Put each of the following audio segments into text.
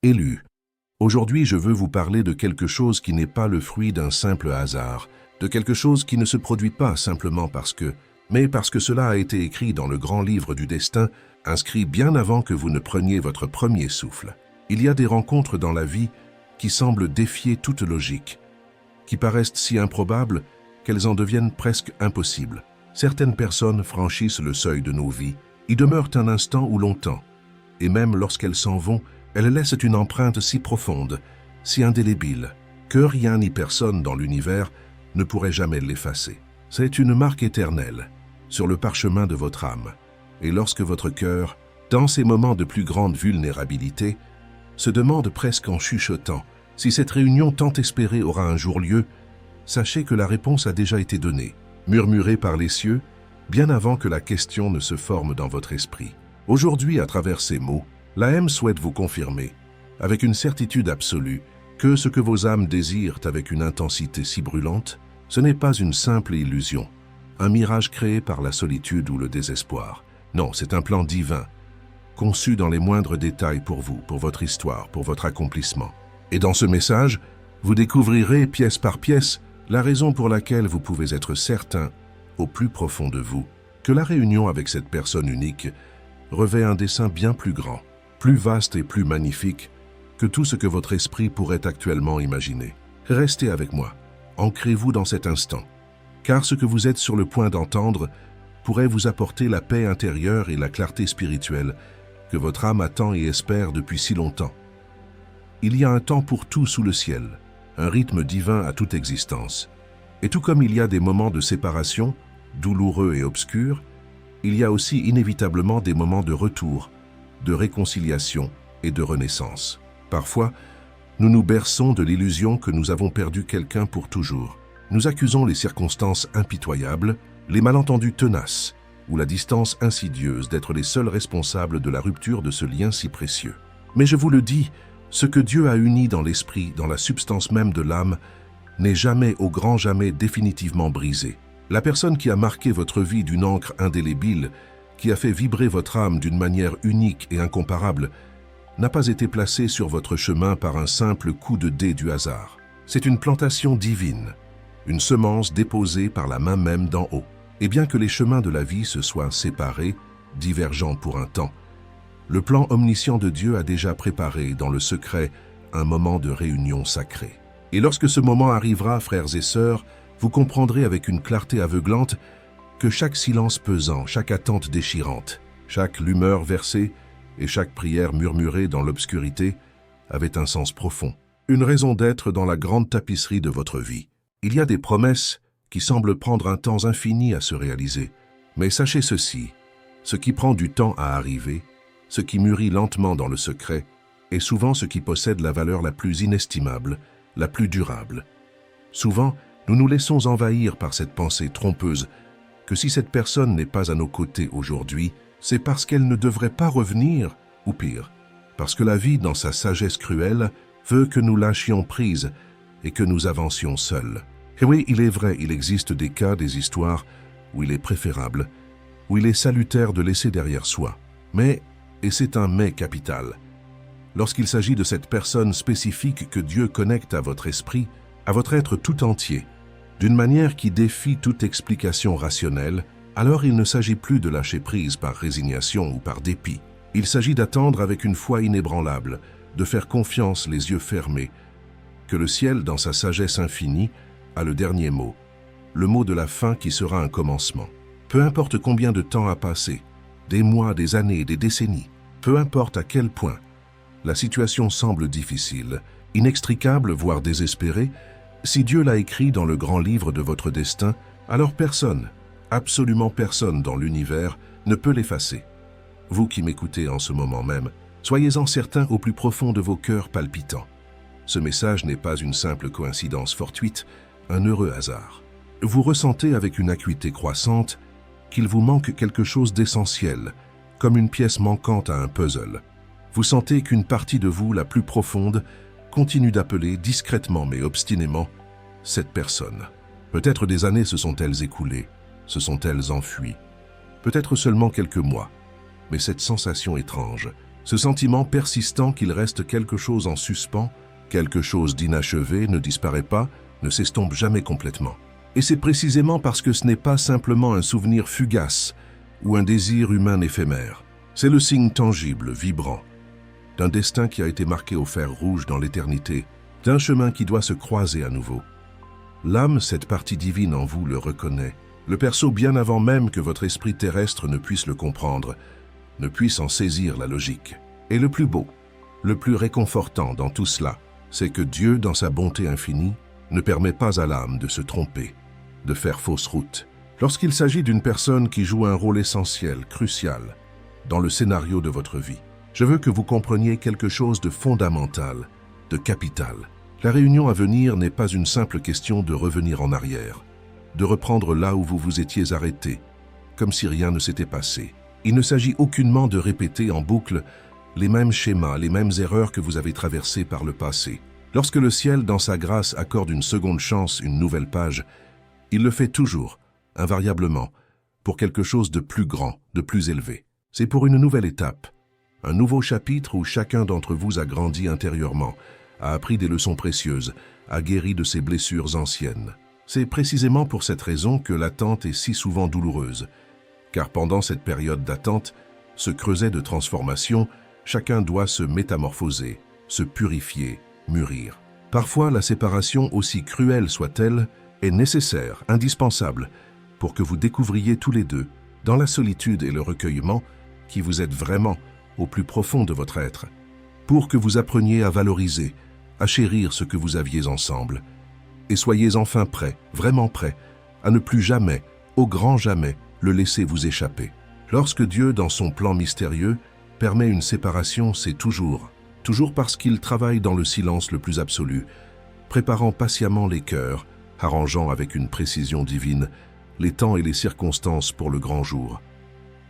Élu. Aujourd'hui, je veux vous parler de quelque chose qui n'est pas le fruit d'un simple hasard, de quelque chose qui ne se produit pas simplement mais parce que cela a été écrit dans le grand livre du destin, inscrit bien avant que vous ne preniez votre premier souffle. Il y a des rencontres dans la vie qui semblent défier toute logique, qui paraissent si improbables qu'elles en deviennent presque impossibles. Certaines personnes franchissent le seuil de nos vies, y demeurent un instant ou longtemps, et même lorsqu'elles s'en vont, elles laissent une empreinte si profonde, si indélébile, que rien ni personne dans l'univers ne pourrait jamais l'effacer. C'est une marque éternelle sur le parchemin de votre âme. Et lorsque votre cœur, dans ces moments de plus grande vulnérabilité, se demande presque en chuchotant si cette réunion tant espérée aura un jour lieu, sachez que la réponse a déjà été donnée, murmurée par les cieux, bien avant que la question ne se forme dans votre esprit. Aujourd'hui, à travers ces mots, l'AM souhaite vous confirmer, avec une certitude absolue, que ce que vos âmes désirent avec une intensité si brûlante, ce n'est pas une simple illusion, un mirage créé par la solitude ou le désespoir. Non, c'est un plan divin, conçu dans les moindres détails pour vous, pour votre histoire, pour votre accomplissement. Et dans ce message, vous découvrirez pièce par pièce la raison pour laquelle vous pouvez être certain, au plus profond de vous, que la réunion avec cette personne unique revêt un dessein bien plus grand, plus vaste et plus magnifique que tout ce que votre esprit pourrait actuellement imaginer. Restez avec moi, ancrez-vous dans cet instant, car ce que vous êtes sur le point d'entendre pourrait vous apporter la paix intérieure et la clarté spirituelle que votre âme attend et espère depuis si longtemps. Il y a un temps pour tout sous le ciel, un rythme divin à toute existence. Et tout comme il y a des moments de séparation, douloureux et obscurs, il y a aussi inévitablement des moments de retour, de réconciliation et de renaissance. Parfois, nous nous berçons de l'illusion que nous avons perdu quelqu'un pour toujours. Nous accusons les circonstances impitoyables, les malentendus tenaces ou la distance insidieuse d'être les seuls responsables de la rupture de ce lien si précieux. Mais je vous le dis, ce que Dieu a uni dans l'esprit, dans la substance même de l'âme, n'est jamais, au grand jamais, définitivement brisé. La personne qui a marqué votre vie d'une encre indélébile, qui a fait vibrer votre âme d'une manière unique et incomparable, n'a pas été placée sur votre chemin par un simple coup de dé du hasard. C'est une plantation divine, une semence déposée par la main même d'en haut. Et bien que les chemins de la vie se soient séparés, divergents pour un temps, le plan omniscient de Dieu a déjà préparé, dans le secret, un moment de réunion sacrée. Et lorsque ce moment arrivera, frères et sœurs, vous comprendrez avec une clarté aveuglante que chaque silence pesant, chaque attente déchirante, chaque lumeur versée et chaque prière murmurée dans l'obscurité avait un sens profond, une raison d'être dans la grande tapisserie de votre vie. Il y a des promesses qui semblent prendre un temps infini à se réaliser. Mais sachez ceci, ce qui prend du temps à arriver, ce qui mûrit lentement dans le secret, est souvent ce qui possède la valeur la plus inestimable, la plus durable. Souvent, nous nous laissons envahir par cette pensée trompeuse que si cette personne n'est pas à nos côtés aujourd'hui, c'est parce qu'elle ne devrait pas revenir, ou pire, parce que la vie, dans sa sagesse cruelle, veut que nous lâchions prise et que nous avancions seuls. Et oui, il est vrai, il existe des cas, des histoires où il est préférable, où il est salutaire de laisser derrière soi. Mais, et c'est un mais capital, lorsqu'il s'agit de cette personne spécifique que Dieu connecte à votre esprit, à votre être tout entier, d'une manière qui défie toute explication rationnelle, alors il ne s'agit plus de lâcher prise par résignation ou par dépit. Il s'agit d'attendre avec une foi inébranlable, de faire confiance les yeux fermés, que le ciel, dans sa sagesse infinie, a le dernier mot, le mot de la fin qui sera un commencement. Peu importe combien de temps a passé, des mois, des années, des décennies, peu importe à quel point la situation semble difficile, inextricable, voire désespérée, si Dieu l'a écrit dans le grand livre de votre destin, alors personne, absolument personne dans l'univers ne peut l'effacer. Vous qui m'écoutez en ce moment même, soyez-en certains au plus profond de vos cœurs palpitants. Ce message n'est pas une simple coïncidence fortuite, un heureux hasard. Vous ressentez avec une acuité croissante qu'il vous manque quelque chose d'essentiel, comme une pièce manquante à un puzzle. Vous sentez qu'une partie de vous, la plus profonde, continue d'appeler discrètement mais obstinément cette personne. Peut-être des années se sont-elles écoulées, se sont-elles enfuies. Peut-être seulement quelques mois, mais cette sensation étrange, Ce sentiment persistant qu'il reste quelque chose en suspens, quelque chose d'inachevé, ne disparaît pas, ne s'estompe jamais complètement. Et c'est précisément parce que ce n'est pas simplement un souvenir fugace ou un désir humain éphémère. C'est le signe tangible, vibrant, d'un destin qui a été marqué au fer rouge dans l'éternité, d'un chemin qui doit se croiser à nouveau. L'âme, cette partie divine en vous, le reconnaît, le perçoit bien avant même que votre esprit terrestre ne puisse le comprendre, ne puisse en saisir la logique. Et le plus beau, le plus réconfortant dans tout cela, c'est que Dieu, dans sa bonté infinie, ne permet pas à l'âme de se tromper, de faire fausse route. Lorsqu'il s'agit d'une personne qui joue un rôle essentiel, crucial, dans le scénario de votre vie, je veux que vous compreniez quelque chose de fondamental, de capital. La réunion à venir n'est pas une simple question de revenir en arrière, de reprendre là où vous vous étiez arrêté, comme si rien ne s'était passé. Il ne s'agit aucunement de répéter en boucle les mêmes schémas, les mêmes erreurs que vous avez traversées par le passé. Lorsque le ciel, dans sa grâce, accorde une seconde chance, une nouvelle page, il le fait toujours, invariablement, pour quelque chose de plus grand, de plus élevé. C'est pour une nouvelle étape, un nouveau chapitre où chacun d'entre vous a grandi intérieurement, a appris des leçons précieuses, a guéri de ses blessures anciennes. C'est précisément pour cette raison que l'attente est si souvent douloureuse, car pendant cette période d'attente, ce creuset de transformation, chacun doit se métamorphoser, se purifier, mûrir. Parfois, la séparation, aussi cruelle soit-elle, est nécessaire, indispensable, pour que vous découvriez tous les deux, dans la solitude et le recueillement, qui vous êtes vraiment au plus profond de votre être, pour que vous appreniez à valoriser, à chérir ce que vous aviez ensemble, et soyez enfin prêts, vraiment prêts, à ne plus jamais, au grand jamais, le laisser vous échapper. Lorsque Dieu, dans son plan mystérieux, permet une séparation, c'est toujours parce qu'il travaille dans le silence le plus absolu, préparant patiemment les cœurs, arrangeant avec une précision divine les temps et les circonstances pour le grand jour.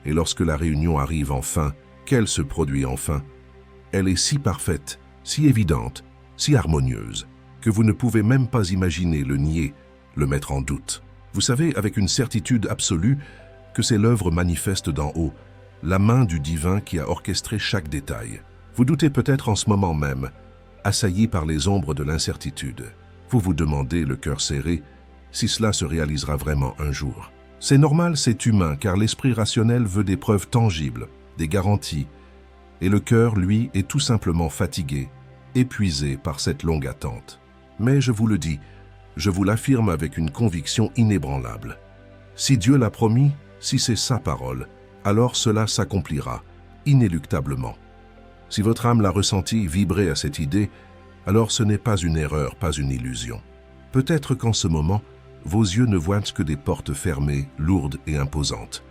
Et lorsque la réunion arrive enfin, qu'elle se produit enfin, elle est si parfaite, si évidente, si harmonieuse, que vous ne pouvez même pas imaginer le nier, le mettre en doute. Vous savez avec une certitude absolue que c'est l'œuvre manifeste d'en haut, la main du divin qui a orchestré chaque détail. Vous doutez peut-être en ce moment même, assailli par les ombres de l'incertitude. Vous vous demandez, le cœur serré, si cela se réalisera vraiment un jour. C'est normal, c'est humain, car l'esprit rationnel veut des preuves tangibles, des garanties, et le cœur, lui, est tout simplement fatigué, épuisé par cette longue attente. Mais je vous le dis, je vous l'affirme avec une conviction inébranlable. Si Dieu l'a promis, si c'est sa parole, alors cela s'accomplira, inéluctablement. Si votre âme l'a ressenti vibrer à cette idée, alors ce n'est pas une erreur, pas une illusion. Peut-être qu'en ce moment, vos yeux ne voient que des portes fermées, lourdes et imposantes.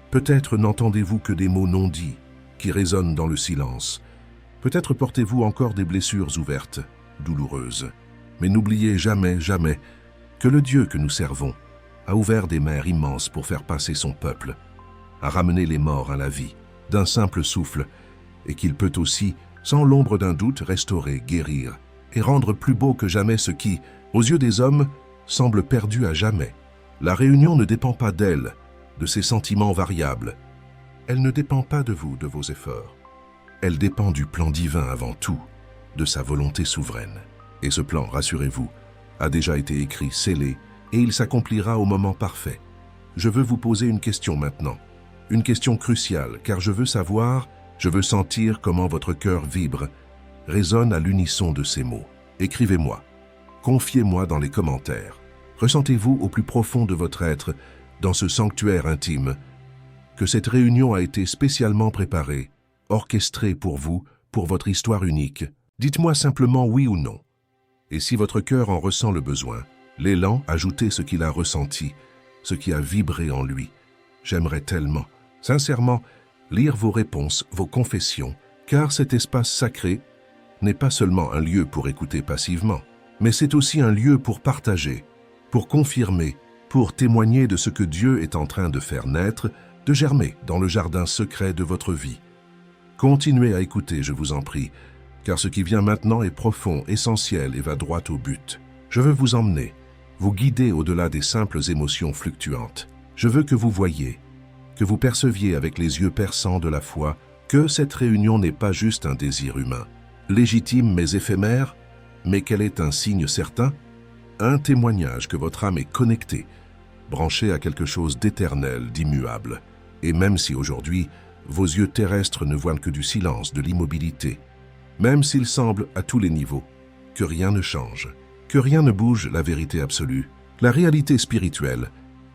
Peut-être n'entendez-vous que des mots non dits, qui résonnent dans le silence. Peut-être portez-vous encore des blessures ouvertes, douloureuses. Mais n'oubliez jamais, jamais, que le Dieu que nous servons a ouvert des mers immenses pour faire passer son peuple, a ramené les morts à la vie, d'un simple souffle, et qu'il peut aussi, sans l'ombre d'un doute, restaurer, guérir, et rendre plus beau que jamais ce qui, aux yeux des hommes, semble perdu à jamais. La réunion ne dépend pas d'elle, de ses sentiments variables. Elle ne dépend pas de vous, de vos efforts. Elle dépend du plan divin avant tout, de sa volonté souveraine. Et ce plan, rassurez-vous, a déjà été écrit, scellé, et il s'accomplira au moment parfait. Je veux vous poser une question maintenant, une question cruciale, car je veux savoir, je veux sentir comment votre cœur vibre, résonne à l'unisson de ces mots. Écrivez-moi, confiez-moi dans les commentaires. Ressentez-vous au plus profond de votre être, dans ce sanctuaire intime, que cette réunion a été spécialement préparée, orchestrée pour vous, pour votre histoire unique. Dites-moi simplement oui ou non. Et si votre cœur en ressent le besoin, l'élan, ajoutez ce qu'il a ressenti, ce qui a vibré en lui. J'aimerais tellement, sincèrement, lire vos réponses, vos confessions, car cet espace sacré n'est pas seulement un lieu pour écouter passivement, mais c'est aussi un lieu pour partager, pour confirmer, pour témoigner de ce que Dieu est en train de faire naître, de germer dans le jardin secret de votre vie. Continuez à écouter, je vous en prie, car ce qui vient maintenant est profond, essentiel et va droit au but. Je veux vous emmener, vous guider au-delà des simples émotions fluctuantes. Je veux que vous voyiez, que vous perceviez avec les yeux perçants de la foi que cette réunion n'est pas juste un désir humain, légitime mais éphémère, mais qu'elle est un signe certain, un témoignage que votre âme est connectée, branchée à quelque chose d'éternel, d'immuable. Et même si aujourd'hui, vos yeux terrestres ne voient que du silence, de l'immobilité, même s'il semble à tous les niveaux que rien ne change, que rien ne bouge la vérité absolue, la réalité spirituelle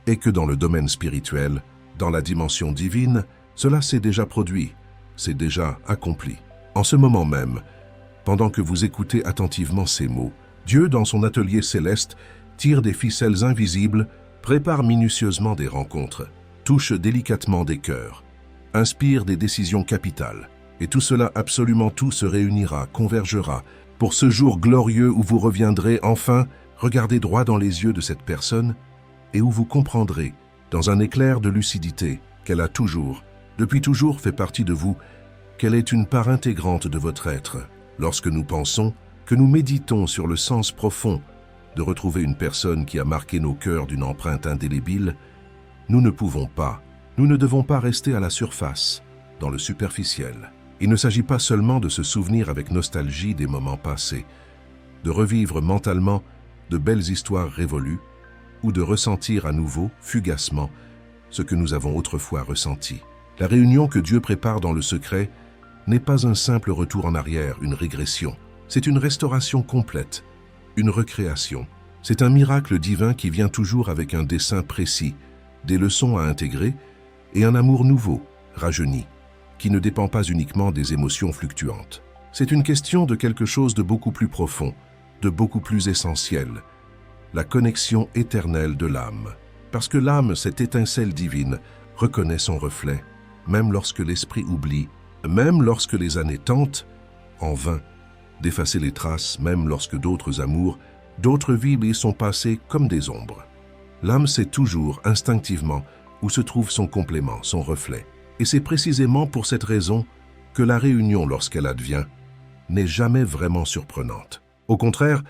est que dans le domaine spirituel, dans la dimension divine, cela s'est déjà produit, c'est déjà accompli. En ce moment même, pendant que vous écoutez attentivement ces mots, Dieu, dans son atelier céleste, tire des ficelles invisibles, prépare minutieusement des rencontres, touche délicatement des cœurs, inspire des décisions capitales. Et tout cela, absolument tout, se réunira, convergera, pour ce jour glorieux où vous reviendrez enfin regarder droit dans les yeux de cette personne et où vous comprendrez, dans un éclair de lucidité, qu'elle a toujours, depuis toujours fait partie de vous, qu'elle est une part intégrante de votre être. Lorsque nous pensons, que nous méditons sur le sens profond de retrouver une personne qui a marqué nos cœurs d'une empreinte indélébile, nous ne pouvons pas, nous ne devons pas rester à la surface, dans le superficiel. Il ne s'agit pas seulement de se souvenir avec nostalgie des moments passés, de revivre mentalement de belles histoires révolues, ou de ressentir à nouveau, fugacement, ce que nous avons autrefois ressenti. La réunion que Dieu prépare dans le secret n'est pas un simple retour en arrière, une régression. C'est une restauration complète, une recréation. C'est un miracle divin qui vient toujours avec un dessein précis, des leçons à intégrer et un amour nouveau, rajeuni, qui ne dépend pas uniquement des émotions fluctuantes. C'est une question de quelque chose de beaucoup plus profond, de beaucoup plus essentiel, la connexion éternelle de l'âme. Parce que l'âme, cette étincelle divine, reconnaît son reflet, même lorsque l'esprit oublie, même lorsque les années tentent, en vain, d'effacer les traces, même lorsque d'autres amours, d'autres vies y sont passées comme des ombres. L'âme sait toujours, instinctivement, où se trouve son complément, son reflet. Et c'est précisément pour cette raison que la réunion, lorsqu'elle advient, n'est jamais vraiment surprenante. Au contraire,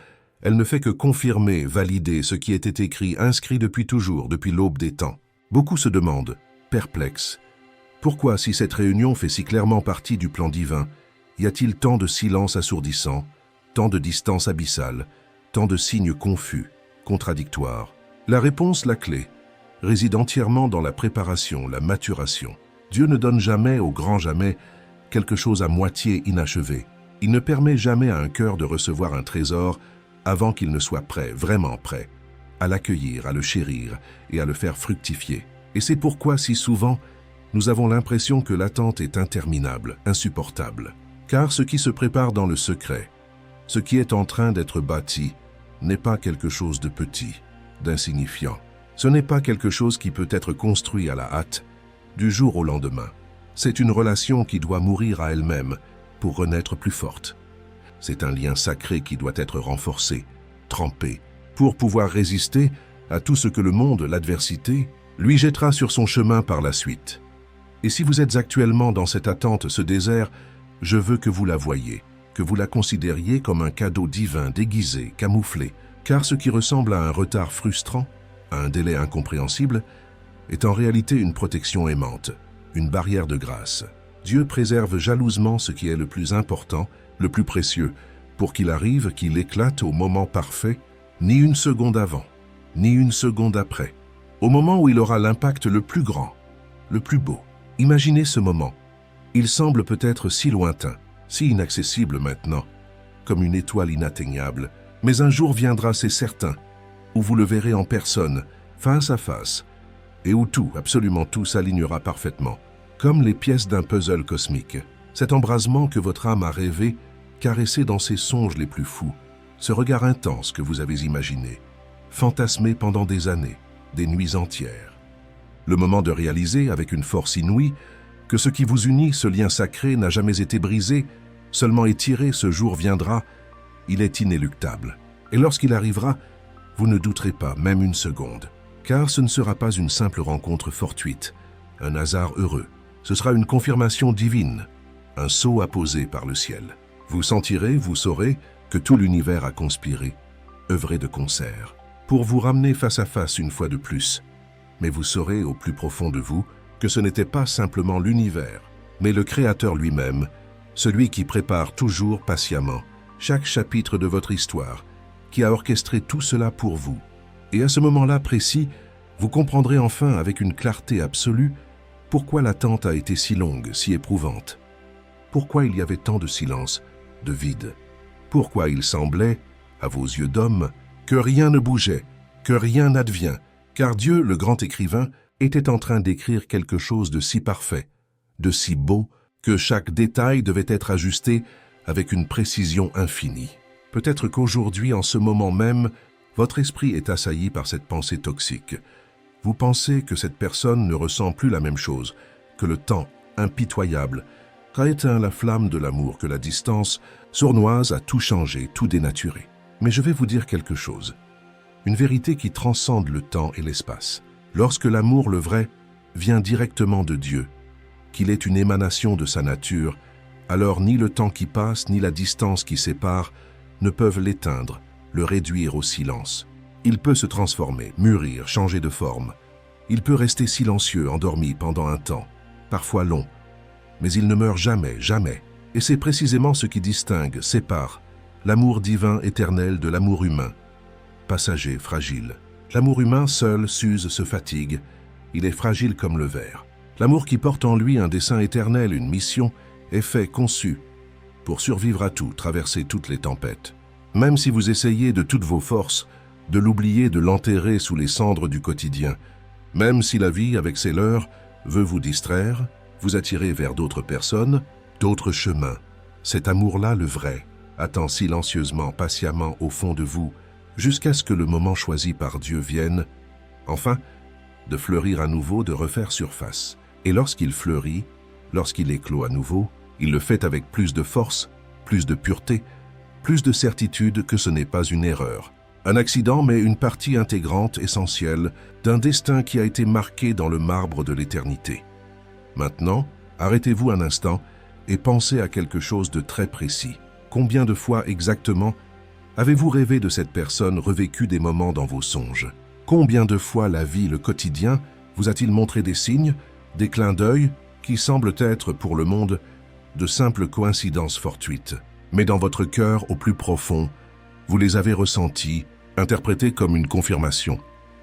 elle ne fait que confirmer, valider ce qui était écrit, inscrit depuis toujours, depuis l'aube des temps. Beaucoup se demandent, perplexes, pourquoi, si cette réunion fait si clairement partie du plan divin, y a-t-il tant de silence assourdissant, tant de distance abyssale, tant de signes confus, contradictoires? La réponse, la clé, réside entièrement dans la préparation, la maturation. Dieu ne donne jamais, au grand jamais, quelque chose à moitié inachevé. Il ne permet jamais à un cœur de recevoir un trésor avant qu'il ne soit prêt, vraiment prêt, à l'accueillir, à le chérir et à le faire fructifier. Et c'est pourquoi, si souvent, nous avons l'impression que l'attente est interminable, insupportable. Car ce qui se prépare dans le secret, ce qui est en train d'être bâti, n'est pas quelque chose de petit, d'insignifiant. Ce n'est pas quelque chose qui peut être construit à la hâte, du jour au lendemain. C'est une relation qui doit mourir à elle-même pour renaître plus forte. C'est un lien sacré qui doit être renforcé, trempé, pour pouvoir résister à tout ce que le monde, l'adversité, lui jettera sur son chemin par la suite. Et si vous êtes actuellement dans cette attente, ce désert, je veux que vous la voyiez, que vous la considériez comme un cadeau divin, déguisé, camouflé, car ce qui ressemble à un retard frustrant, à un délai incompréhensible, est en réalité une protection aimante, une barrière de grâce. Dieu préserve jalousement ce qui est le plus important, le plus précieux, pour qu'il arrive, qu'il éclate au moment parfait, ni une seconde avant, ni une seconde après, au moment où il aura l'impact le plus grand, le plus beau. Imaginez ce moment. Il semble peut-être si lointain, si inaccessible maintenant, comme une étoile inatteignable, mais un jour viendra, c'est certain, où vous le verrez en personne, face à face, et où tout, absolument tout, s'alignera parfaitement, comme les pièces d'un puzzle cosmique. Cet embrasement que votre âme a rêvé, caressé dans ses songes les plus fous, ce regard intense que vous avez imaginé, fantasmé pendant des années, des nuits entières. Le moment de réaliser, avec une force inouïe, que ce qui vous unit, ce lien sacré, n'a jamais été brisé, seulement étiré, ce jour viendra, il est inéluctable. Et lorsqu'il arrivera, vous ne douterez pas, même une seconde, car ce ne sera pas une simple rencontre fortuite, un hasard heureux. Ce sera une confirmation divine, un sceau apposé par le ciel. Vous sentirez, vous saurez que tout l'univers a conspiré, œuvré de concert, pour vous ramener face à face une fois de plus. Mais vous saurez au plus profond de vous que ce n'était pas simplement l'univers, mais le Créateur lui-même, celui qui prépare toujours patiemment chaque chapitre de votre histoire, qui a orchestré tout cela pour vous. Et à ce moment-là précis, vous comprendrez enfin avec une clarté absolue pourquoi l'attente a été si longue, si éprouvante. Pourquoi il y avait tant de silence, de vide. Pourquoi il semblait, à vos yeux d'homme, que rien ne bougeait, que rien n'advient, car Dieu, le grand écrivain, était en train d'écrire quelque chose de si parfait, de si beau, que chaque détail devait être ajusté avec une précision infinie. Peut-être qu'aujourd'hui, en ce moment même, votre esprit est assailli par cette pensée toxique. Vous pensez que cette personne ne ressent plus la même chose, que le temps, impitoyable, a éteint la flamme de l'amour, que la distance sournoise a tout changé, tout dénaturé. Mais je vais vous dire quelque chose, une vérité qui transcende le temps et l'espace. Lorsque l'amour, le vrai, vient directement de Dieu, qu'il est une émanation de sa nature, alors ni le temps qui passe, ni la distance qui sépare ne peuvent l'éteindre, le réduire au silence. Il peut se transformer, mûrir, changer de forme. Il peut rester silencieux, endormi pendant un temps, parfois long, mais il ne meurt jamais, jamais. Et c'est précisément ce qui distingue, sépare, l'amour divin éternel de l'amour humain, passager, fragile. L'amour humain seul s'use, se fatigue, il est fragile comme le verre. L'amour qui porte en lui un dessein éternel, une mission, est fait, conçu, pour survivre à tout, traverser toutes les tempêtes. Même si vous essayez de toutes vos forces, de l'oublier, de l'enterrer sous les cendres du quotidien, même si la vie, avec ses leurres, veut vous distraire, vous attirer vers d'autres personnes, d'autres chemins. Cet amour-là, le vrai, attend silencieusement, patiemment au fond de vous, jusqu'à ce que le moment choisi par Dieu vienne, enfin, de fleurir à nouveau, de refaire surface. Et lorsqu'il fleurit, lorsqu'il éclot à nouveau, il le fait avec plus de force, plus de pureté, plus de certitude que ce n'est pas une erreur. Un accident, mais une partie intégrante, essentielle, d'un destin qui a été marqué dans le marbre de l'éternité. Maintenant, arrêtez-vous un instant et pensez à quelque chose de très précis. Combien de fois exactement avez-vous rêvé de cette personne, revécu des moments dans vos songes? Combien de fois la vie, le quotidien, vous a-t-il montré des signes, des clins d'œil qui semblent être pour le monde de simples coïncidences fortuites? Mais dans votre cœur, au plus profond, vous les avez ressentis, interprétés comme une confirmation,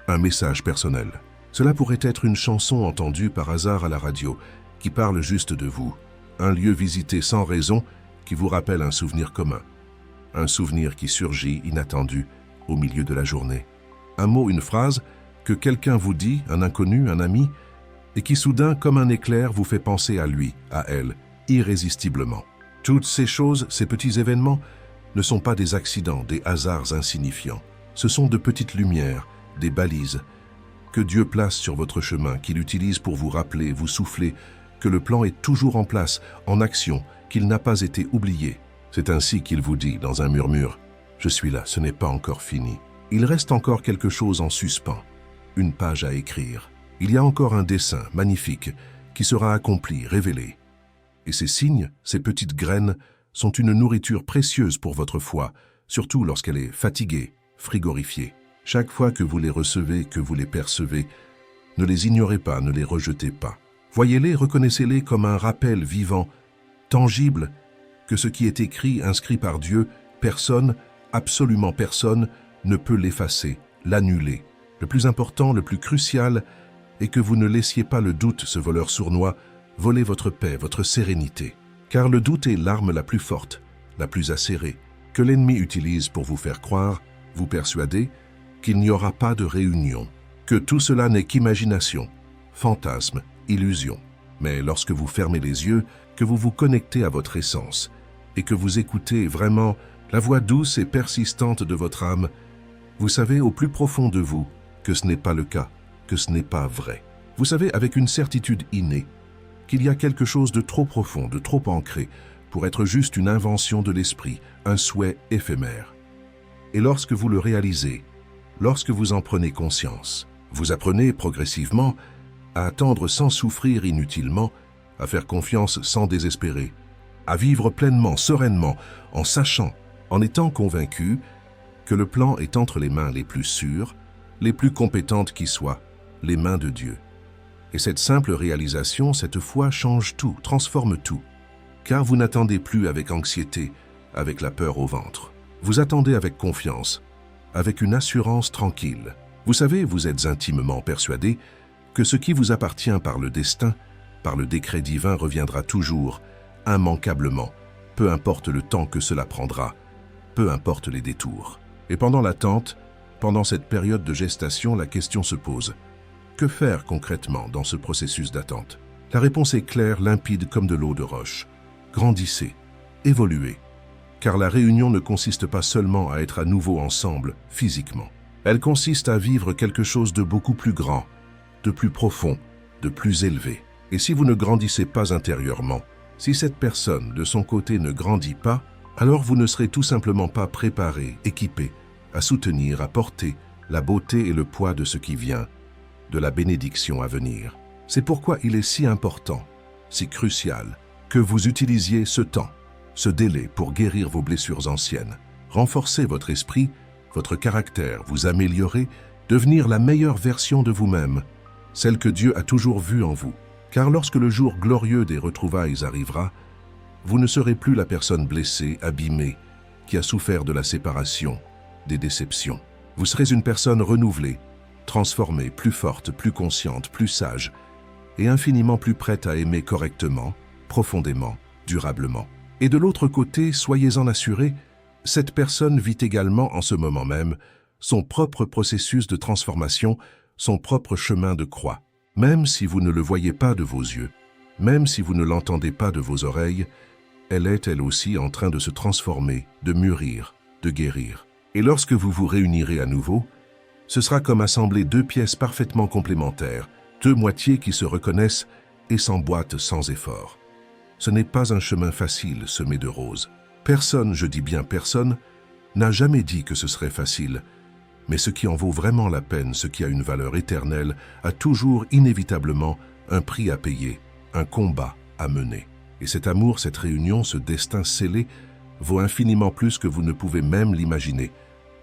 un message personnel. Cela pourrait être une chanson entendue par hasard à la radio, qui parle juste de vous, un lieu visité sans raison qui vous rappelle un souvenir commun, un souvenir qui surgit inattendu au milieu de la journée. Un mot, une phrase que quelqu'un vous dit, un inconnu, un ami, et qui soudain, comme un éclair, vous fait penser à lui, à elle, irrésistiblement. Toutes ces choses, ces petits événements, ne sont pas des accidents, des hasards insignifiants. Ce sont de petites lumières, des balises, que Dieu place sur votre chemin, qu'il utilise pour vous rappeler, vous souffler, que le plan est toujours en place, en action, qu'il n'a pas été oublié. C'est ainsi qu'il vous dit, dans un murmure, « Je suis là, ce n'est pas encore fini. Il reste encore quelque chose en suspens, une page à écrire. Il y a encore un dessin magnifique qui sera accompli, révélé. Et ces signes, ces petites graines, sont une nourriture précieuse pour votre foi, surtout lorsqu'elle est fatiguée, frigorifiée. Chaque fois que vous les recevez, que vous les percevez, ne les ignorez pas, ne les rejetez pas. Voyez-les, reconnaissez-les comme un rappel vivant, tangible, que ce qui est écrit, inscrit par Dieu, personne, absolument personne, ne peut l'effacer, l'annuler. Le plus important, le plus crucial, est que vous ne laissiez pas le doute, ce voleur sournois, voler votre paix, votre sérénité. Car le doute est l'arme la plus forte, la plus acérée, que l'ennemi utilise pour vous faire croire, vous persuader, qu'il n'y aura pas de réunion, que tout cela n'est qu'imagination, fantasme, illusion. Mais lorsque vous fermez les yeux, que vous vous connectez à votre essence, et que vous écoutez vraiment la voix douce et persistante de votre âme, vous savez au plus profond de vous que ce n'est pas le cas, que ce n'est pas vrai. Vous savez avec une certitude innée qu'il y a quelque chose de trop profond, de trop ancré, pour être juste une invention de l'esprit, un souhait éphémère. Et lorsque vous le réalisez, lorsque vous en prenez conscience, vous apprenez progressivement à attendre sans souffrir inutilement, à faire confiance sans désespérer, à vivre pleinement, sereinement, en sachant, en étant convaincu que le plan est entre les mains les plus sûres, les plus compétentes qui soient, les mains de Dieu. Et cette simple réalisation, cette foi change tout, transforme tout. Car vous n'attendez plus avec anxiété, avec la peur au ventre. Vous attendez avec confiance, avec une assurance tranquille. Vous savez, vous êtes intimement persuadé que ce qui vous appartient par le destin, par le décret divin reviendra toujours, immanquablement, peu importe le temps que cela prendra, peu importe les détours. Et pendant l'attente, pendant cette période de gestation, la question se pose. Que faire concrètement dans ce processus d'attente? La réponse est claire, limpide comme de l'eau de roche. Grandissez, évoluez. Car la réunion ne consiste pas seulement à être à nouveau ensemble, physiquement. Elle consiste à vivre quelque chose de beaucoup plus grand, de plus profond, de plus élevé. Et si vous ne grandissez pas intérieurement, si cette personne de son côté ne grandit pas, alors vous ne serez tout simplement pas préparé, équipé, à soutenir, à porter la beauté et le poids de ce qui vient, de la bénédiction à venir. C'est pourquoi il est si important, si crucial, que vous utilisiez ce temps, ce délai pour guérir vos blessures anciennes, renforcer votre esprit, votre caractère, vous améliorer, devenir la meilleure version de vous-même, celle que Dieu a toujours vue en vous. Car lorsque le jour glorieux des retrouvailles arrivera, vous ne serez plus la personne blessée, abîmée, qui a souffert de la séparation, des déceptions. Vous serez une personne renouvelée, transformée, plus forte, plus consciente, plus sage, et infiniment plus prête à aimer correctement, profondément, durablement. Et de l'autre côté, soyez-en assurés, cette personne vit également en ce moment même son propre processus de transformation, son propre chemin de croix. Même si vous ne le voyez pas de vos yeux, même si vous ne l'entendez pas de vos oreilles, elle est elle aussi en train de se transformer, de mûrir, de guérir. Et lorsque vous vous réunirez à nouveau, ce sera comme assembler deux pièces parfaitement complémentaires, deux moitiés qui se reconnaissent et s'emboîtent sans effort. Ce n'est pas un chemin facile semé de roses. Personne, je dis bien personne, n'a jamais dit que ce serait facile, mais ce qui en vaut vraiment la peine, ce qui a une valeur éternelle, a toujours inévitablement un prix à payer, un combat à mener. Et cet amour, cette réunion, ce destin scellé, vaut infiniment plus que vous ne pouvez même l'imaginer,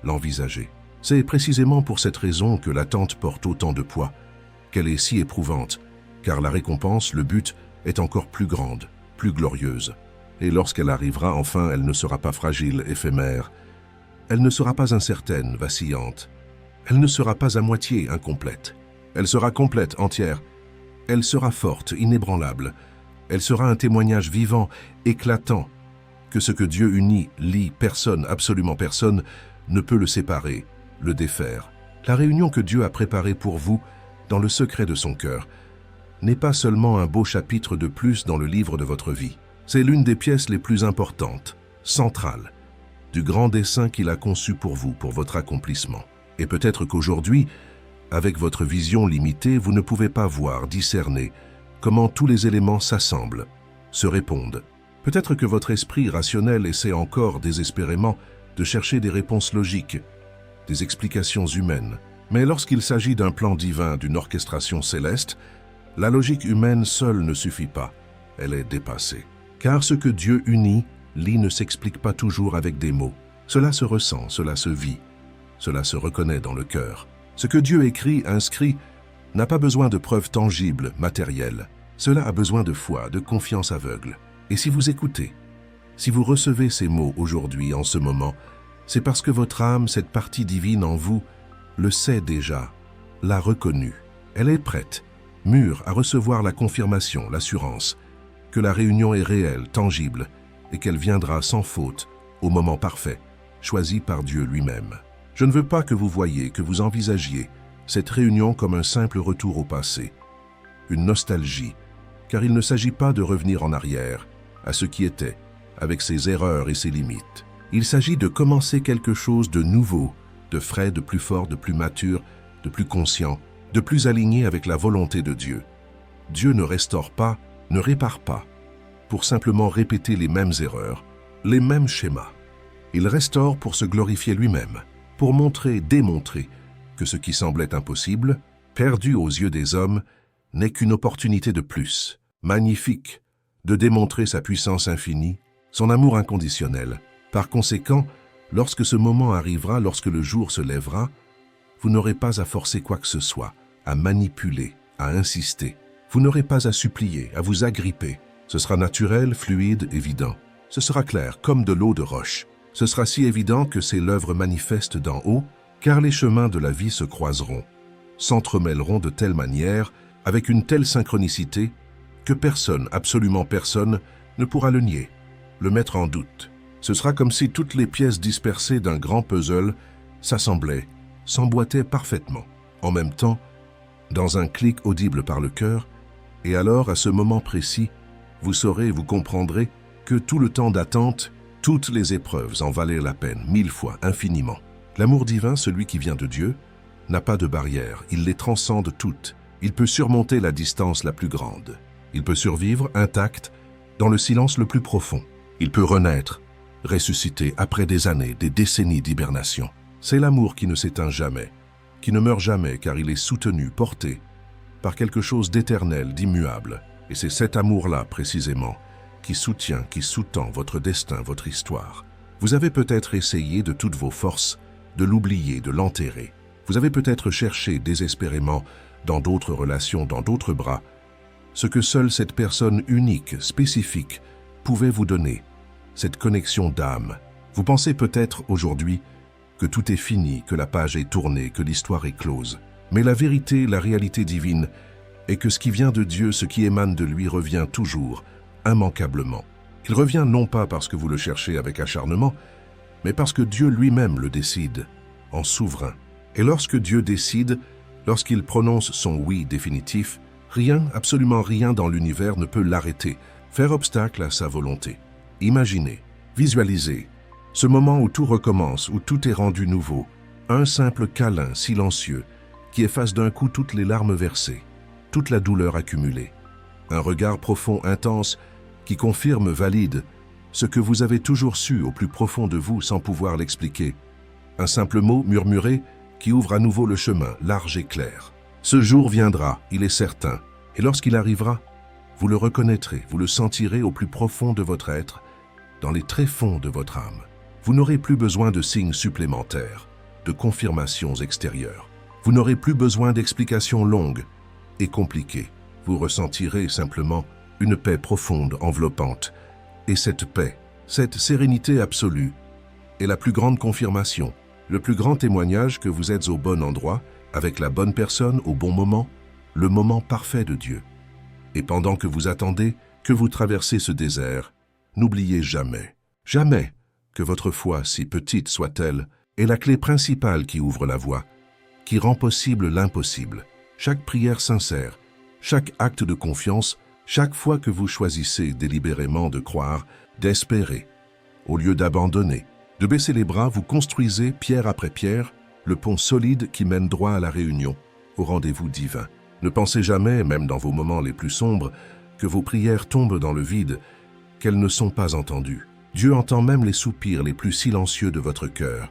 l'envisager. C'est précisément pour cette raison que l'attente porte autant de poids, qu'elle est si éprouvante, car la récompense, le but, est encore plus grande, plus glorieuse. Et lorsqu'elle arrivera, enfin, elle ne sera pas fragile, éphémère. Elle ne sera pas incertaine, vacillante. Elle ne sera pas à moitié incomplète. Elle sera complète, entière. Elle sera forte, inébranlable. Elle sera un témoignage vivant, éclatant, que ce que Dieu unit, lie, personne, absolument personne, ne peut le séparer, le défaire. La réunion que Dieu a préparée pour vous, dans le secret de son cœur, n'est pas seulement un beau chapitre de plus dans le livre de votre vie. C'est l'une des pièces les plus importantes, centrales, du grand dessein qu'il a conçu pour vous, pour votre accomplissement. Et peut-être qu'aujourd'hui, avec votre vision limitée, vous ne pouvez pas voir, discerner comment tous les éléments s'assemblent, se répondent. Peut-être que votre esprit rationnel essaie encore désespérément de chercher des réponses logiques, des explications humaines. Mais lorsqu'il s'agit d'un plan divin, d'une orchestration céleste, la logique humaine seule ne suffit pas, elle est dépassée. Car ce que Dieu unit, lie ne s'explique pas toujours avec des mots. Cela se ressent, cela se vit, cela se reconnaît dans le cœur. Ce que Dieu écrit, inscrit, n'a pas besoin de preuves tangibles, matérielles. Cela a besoin de foi, de confiance aveugle. Et si vous écoutez, si vous recevez ces mots aujourd'hui, en ce moment, c'est parce que votre âme, cette partie divine en vous, le sait déjà, l'a reconnu. Elle est prête, mûre à recevoir la confirmation, l'assurance, que la réunion est réelle, tangible, et qu'elle viendra sans faute, au moment parfait, choisi par Dieu lui-même. Je ne veux pas que vous voyiez, que vous envisagiez cette réunion comme un simple retour au passé, une nostalgie, car il ne s'agit pas de revenir en arrière, à ce qui était, avec ses erreurs et ses limites. Il s'agit de commencer quelque chose de nouveau, de frais, de plus fort, de plus mature, de plus conscient, de plus aligné avec la volonté de Dieu. Dieu ne restaure pas, ne répare pas, pour simplement répéter les mêmes erreurs, les mêmes schémas. Il restaure pour se glorifier lui-même, pour montrer, démontrer que ce qui semblait impossible, perdu aux yeux des hommes, n'est qu'une opportunité de plus, magnifique, de démontrer sa puissance infinie, son amour inconditionnel. Par conséquent, lorsque ce moment arrivera, lorsque le jour se lèvera, vous n'aurez pas à forcer quoi que ce soit, à manipuler, à insister. Vous n'aurez pas à supplier, à vous agripper. Ce sera naturel, fluide, évident. Ce sera clair, comme de l'eau de roche. Ce sera si évident que c'est l'œuvre manifeste d'en haut, car les chemins de la vie se croiseront, s'entremêleront de telle manière, avec une telle synchronicité, que personne, absolument personne, ne pourra le nier, le mettre en doute. Ce sera comme si toutes les pièces dispersées d'un grand puzzle s'assemblaient, s'emboîtaient parfaitement, en même temps, dans un clic audible par le cœur, et alors, à ce moment précis, vous saurez et vous comprendrez que tout le temps d'attente, toutes les épreuves en valaient la peine, 1000 fois, infiniment. L'amour divin, celui qui vient de Dieu, n'a pas de barrière, il les transcende toutes. Il peut surmonter la distance la plus grande. Il peut survivre intact dans le silence le plus profond. Il peut renaître, ressusciter après des années, des décennies d'hibernation. C'est l'amour qui ne s'éteint jamais, qui ne meurt jamais car il est soutenu, porté par quelque chose d'éternel, d'immuable. Et c'est cet amour-là, précisément, qui soutient, qui sous-tend votre destin, votre histoire. Vous avez peut-être essayé de toutes vos forces de l'oublier, de l'enterrer. Vous avez peut-être cherché désespérément dans d'autres relations, dans d'autres bras, ce que seule cette personne unique, spécifique, pouvait vous donner, cette connexion d'âme. Vous pensez peut-être aujourd'hui que tout est fini, que la page est tournée, que l'histoire est close. Mais la vérité, la réalité divine, est que ce qui vient de Dieu, ce qui émane de lui, revient toujours, immanquablement. Il revient non pas parce que vous le cherchez avec acharnement, mais parce que Dieu lui-même le décide, en souverain. Et lorsque Dieu décide, lorsqu'il prononce son oui définitif, rien, absolument rien dans l'univers ne peut l'arrêter, faire obstacle à sa volonté. Imaginez, visualisez, ce moment où tout recommence, où tout est rendu nouveau, un simple câlin silencieux qui efface d'un coup toutes les larmes versées, toute la douleur accumulée. Un regard profond, intense, qui confirme, valide, ce que vous avez toujours su au plus profond de vous sans pouvoir l'expliquer. Un simple mot murmuré qui ouvre à nouveau le chemin, large et clair. Ce jour viendra, il est certain, et lorsqu'il arrivera, vous le reconnaîtrez, vous le sentirez au plus profond de votre être, dans les tréfonds de votre âme. Vous n'aurez plus besoin de signes supplémentaires, de confirmations extérieures. Vous n'aurez plus besoin d'explications longues et compliquées. Vous ressentirez simplement une paix profonde, enveloppante. Et cette paix, cette sérénité absolue, est la plus grande confirmation, le plus grand témoignage que vous êtes au bon endroit, avec la bonne personne au bon moment, le moment parfait de Dieu. Et pendant que vous attendez, que vous traversez ce désert, n'oubliez jamais, jamais que votre foi, si petite soit-elle, est la clé principale qui ouvre la voie, qui rend possible l'impossible. Chaque prière sincère, chaque acte de confiance, chaque fois que vous choisissez délibérément de croire, d'espérer, au lieu d'abandonner, de baisser les bras, vous construisez, pierre après pierre, le pont solide qui mène droit à la réunion, au rendez-vous divin. Ne pensez jamais, même dans vos moments les plus sombres, que vos prières tombent dans le vide, qu'elles ne sont pas entendues. Dieu entend même les soupirs les plus silencieux de votre cœur,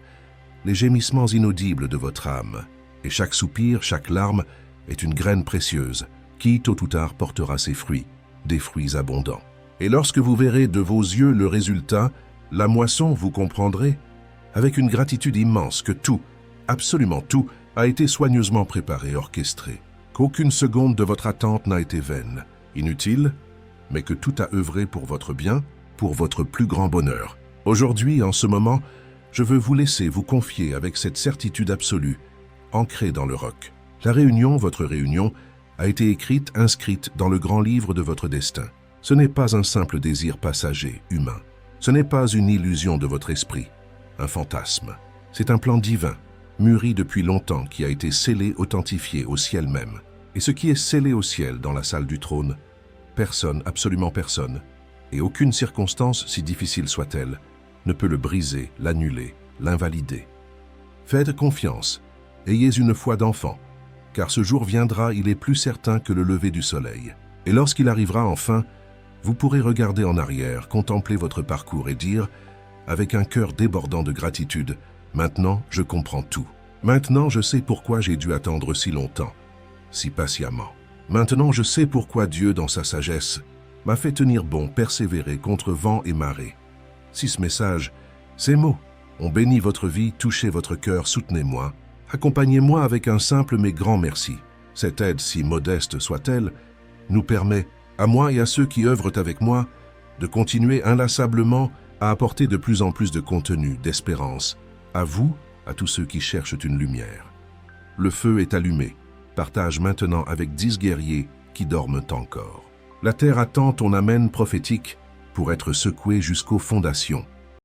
les gémissements inaudibles de votre âme. Et chaque soupir, chaque larme est une graine précieuse qui, tôt ou tard, portera ses fruits, des fruits abondants. Et lorsque vous verrez de vos yeux le résultat, la moisson, vous comprendrez, avec une gratitude immense, que tout, absolument tout, a été soigneusement préparé, orchestré, qu'aucune seconde de votre attente n'a été vaine, inutile, mais que tout a œuvré pour votre bien, pour votre plus grand bonheur. Aujourd'hui, en ce moment, je veux vous laisser vous confier avec cette certitude absolue, ancrée dans le roc. La réunion, votre réunion, a été écrite, inscrite dans le grand livre de votre destin. Ce n'est pas un simple désir passager, humain. Ce n'est pas une illusion de votre esprit, un fantasme. C'est un plan divin, mûri depuis longtemps, qui a été scellé, authentifié au ciel même. Et ce qui est scellé au ciel dans la salle du trône, personne, absolument personne, et aucune circonstance, si difficile soit-elle, ne peut le briser, l'annuler, l'invalider. Faites confiance, ayez une foi d'enfant, car ce jour viendra, il est plus certain que le lever du soleil. Et lorsqu'il arrivera enfin, vous pourrez regarder en arrière, contempler votre parcours et dire, avec un cœur débordant de gratitude, « Maintenant, je comprends tout. Maintenant, je sais pourquoi j'ai dû attendre si longtemps, si patiemment. Maintenant, je sais pourquoi Dieu, dans sa sagesse, m'a fait tenir bon, persévérer contre vent et marée. Si ce message, ces mots, ont béni votre vie, touché votre cœur, soutenez-moi, accompagnez-moi avec un simple mais grand merci. Cette aide, si modeste soit-elle, nous permet, à moi et à ceux qui œuvrent avec moi, de continuer inlassablement à apporter de plus en plus de contenu, d'espérance, à vous, à tous ceux qui cherchent une lumière. Le feu est allumé. Partage maintenant avec 10 guerriers qui dorment encore. La terre attend ton amen prophétique pour être secouée jusqu'aux fondations.